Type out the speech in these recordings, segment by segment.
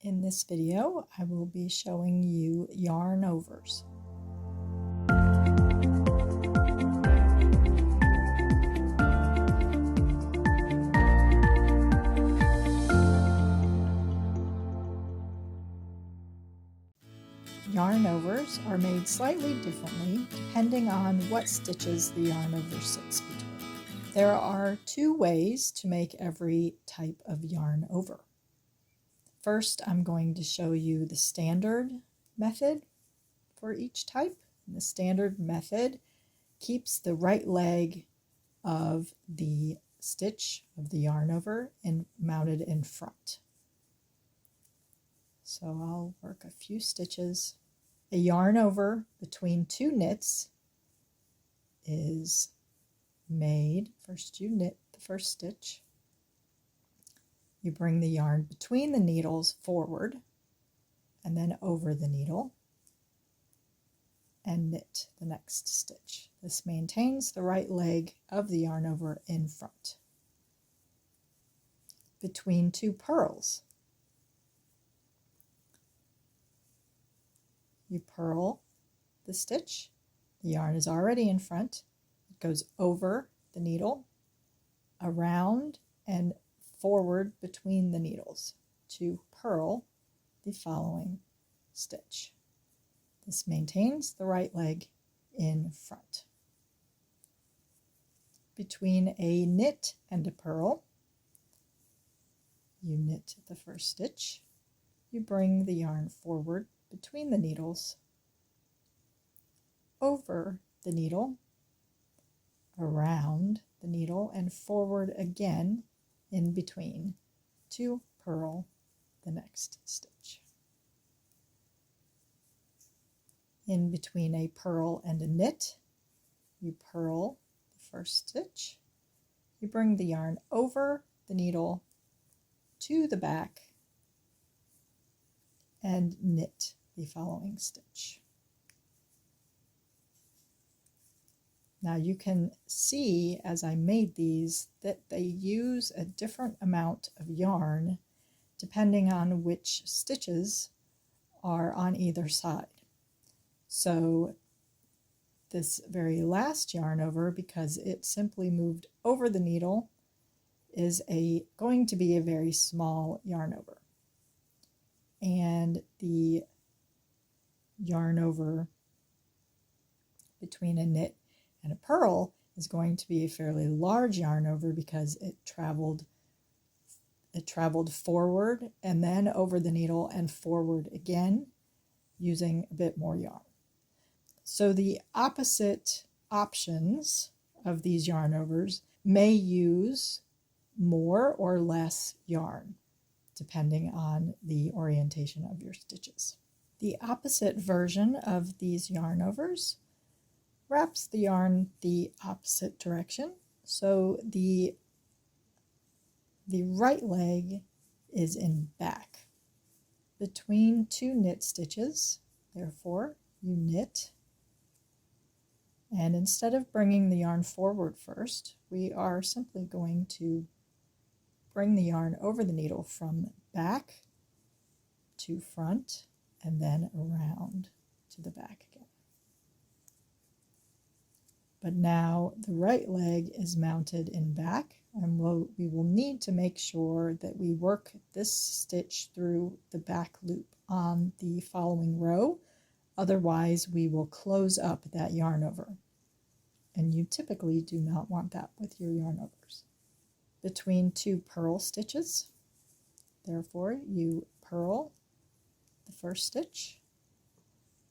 In this video, I will be showing you Yarnovers. Yarnovers are made slightly differently depending on what stitches the yarnover sits between. There are two ways to make every type of yarn over. First, I'm going to show you the standard method for each type. The standard method keeps the right leg of the stitch of the yarn over and mounted in front. So I'll work a few stitches. A yarn over between two knits is made. First you knit the first stitch. You bring the yarn between the needles forward and then over the needle and knit the next stitch. This maintains the right leg of the yarn over in front. Between two purls, you purl the stitch. The yarn is already in front. It goes over the needle, around, and forward between the needles to purl the following stitch. This maintains the right leg in front. Between a knit and a purl, you knit the first stitch. You bring the yarn forward between the needles, over the needle, around the needle, and forward again in between to purl the next stitch. In between a purl and a knit, you purl the first stitch. You bring the yarn over the needle to the back and knit the following stitch. Now you can see as I made these that they use a different amount of yarn depending on which stitches are on either side. So this very last yarn over, because it simply moved over the needle, is going to be a very small yarn over. And the yarn over between a knit and a purl is going to be a fairly large yarn over because it traveled forward and then over the needle and forward again using a bit more yarn. So the opposite options of these yarn overs may use more or less yarn depending on the orientation of your stitches. The opposite version of these yarn overs wraps the yarn the opposite direction. So the right leg is in back. Between two knit stitches, therefore, you knit. And instead of bringing the yarn forward first, we are simply going to bring the yarn over the needle from back to front and then around to the back again. But now the right leg is mounted in back, and we will need to make sure that we work this stitch through the back loop on the following row. Otherwise, we will close up that yarn over. And you typically do not want that with your yarn overs. Between two purl stitches, therefore, you purl the first stitch.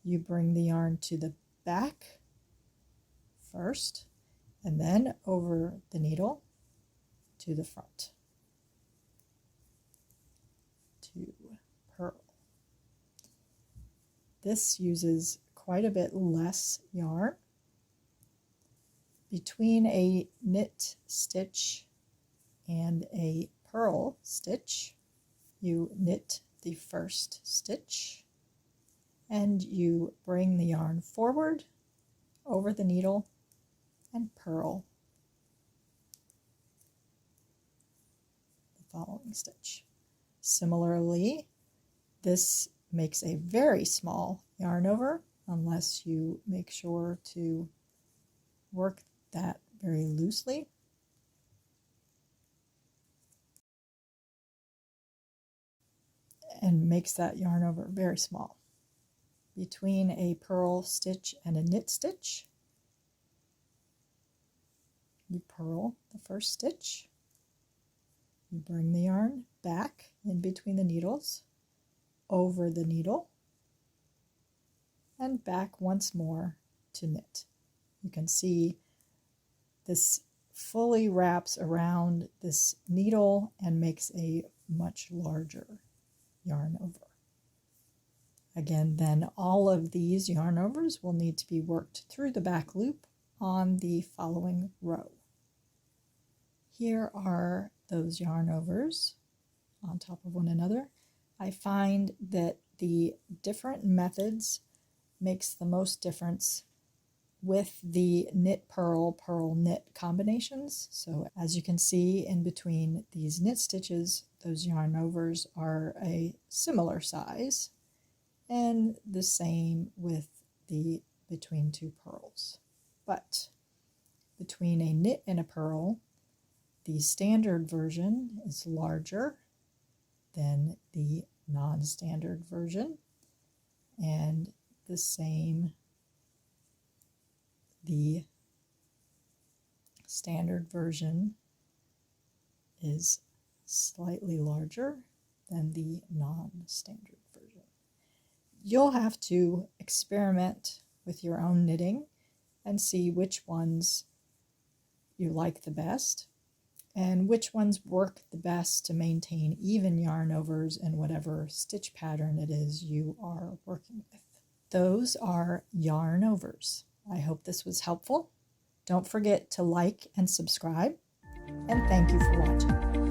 You bring the yarn to the back first, and then over the needle to the front to purl. This uses quite a bit less yarn. Between a knit stitch and a purl stitch, you knit the first stitch and you bring the yarn forward over the needle and purl the following stitch. Similarly, This makes a very small yarn over unless you make sure to work that very loosely. And makes that yarn over very small. Between a purl stitch and a knit stitch, you purl the first stitch, you bring the yarn back in between the needles, over the needle, and back once more to knit. You can see this fully wraps around this needle and makes a much larger yarn over. Again, then all of these yarn overs will need to be worked through the back loop on the following row. Here are those yarn overs on top of one another. I find that the different methods makes the most difference with the knit purl, purl knit combinations. So as you can see in between these knit stitches, those yarn overs are a similar size, and the same with the between two purls. But between a knit and a purl, the standard version is larger than the non-standard version, and the same, the standard version is slightly larger than the non-standard version. You'll have to experiment with your own knitting and see which ones you like the best and which ones work the best to maintain even yarn overs in whatever stitch pattern it is you are working with. Those are yarn overs. I hope this was helpful. Don't forget to like and subscribe, and thank you for watching.